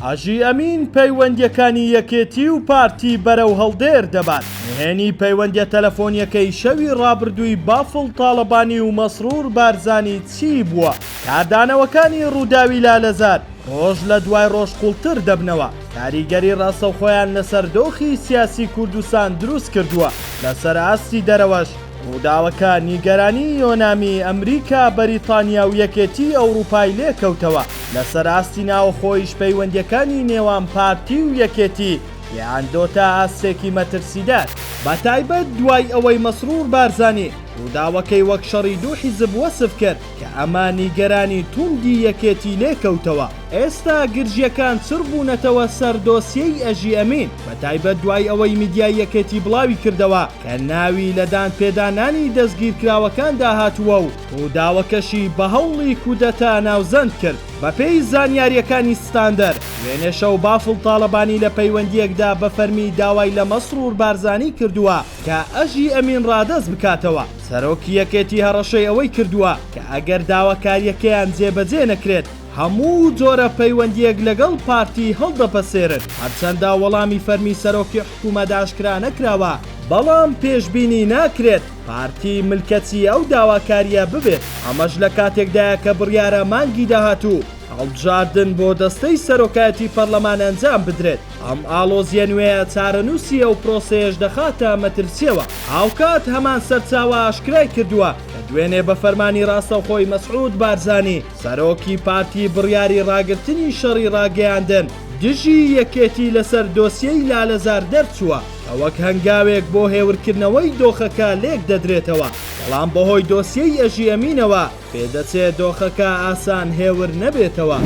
ئاژی ئەمین پەیوەندیەکانی یەکێتی و پارتی بەرەو هەڵدێر دەبات. نهێنی پەیوەندیە تەلەفۆنیەکەی شەوی ڕابردووی بافڵ تاڵەبانی و مەسرور بارزانی چی بووە؟ کاردانەوەکانی ڕووداوی لالەزار ڕۆژ لە دوای ڕۆژ قوڵتر دەبنەوە. کاریگەری ڕاستەوخۆیان لەسەر دۆخی سیاسی کوردستان دروست کردووە. لەسەر ئاستی دەرەوەش ڕووداوەکە نیگەرانی یۆنامی ئەمریکا، بەریتانیا و یەکێتی ئەوروپای لێکەوتەوە. لەسەر ئاستی ناوەخۆیش پەیوەندیەکانی نێوان پارتی و یەکێتی یان دۆتە ئاستێکی مەترسیدار. بەتایبەت دوای ئەوەی مەسرور بارزانی ڕووداوەکەی وەک شەڕی دوو حیزب وەسف کرد کە ئەمە نیگەرانی توندی یەکێتی لێکەوتەوە. ئێستا گرژیەکان چڕ بوونەتەوە سەر دۆسیەی ئەژی ئەمین، بەتایبەت دوای ئەوەی میدیای یەکێتی بڵاوی کردەوە کە ناوی لەدان پێدانانی دەستگیرکراوەکان داهاتووە و ڕووداوەکەشی بە هەوڵی کودەتا ناوزەند کرد. بەپێی زانیاریەکانی ستاندەر وێنێشە و بافڵ تاڵەبانی لە پەیوەندیەکدا بە فەرمی داوای لە مەسرور بارزانی کردووە کە ئەژی ئەمین ڕادەست بکاتەوە. سەرۆکی یەکێتی هەڕەشەی ئەوەی کردووە کە ئەگەر داواکاریەکەیان جێبەجێ نەکرێت هەموو جۆرە پەیوەندیەک لەگەڵ پارتی هەڵدەپەسێرن. هەرچەندە وەڵامی فەرمی سەرۆکی حکوومەت ئاشکرا نەکراوە، بەڵام پێشبینی ناکرێت پارتی ملکەتی ئەو داواکاریە ببێت. ئەمەش لە کاتێکدایە کە بڕیارە مانگی داهاتوو هەڵبژاردن بۆ دەستەی سەرۆکایەتی پەرلەمان ئەنجام بدرێت. ئەم ئاڵۆزیە نوێیە چارەنووسی ئەو پرۆسەیەش دەخاتە مەترسیەوە. هاوکات هەمان سەرچاوە ئاشکرای کردووە کە دوێنێ بە فەرمانی ڕاستەوخۆی مەسعود بارزانی سەرۆکی پارتی بڕیاری ڕاگررتنی شەڕی ڕاگەیاندن دژی یەکێتی لەسەر دۆسیەی لالەزار دەرچووە کە وەک هەنگاوێک بۆ هێورکردنەوەی دۆخەکە لێک دەدرێتەوە. بەڵام بەهۆی دۆسیەی ئەژی ئەمینەوە پێدەچێت دۆخەکە ئاسان هێور نەبێتەوە.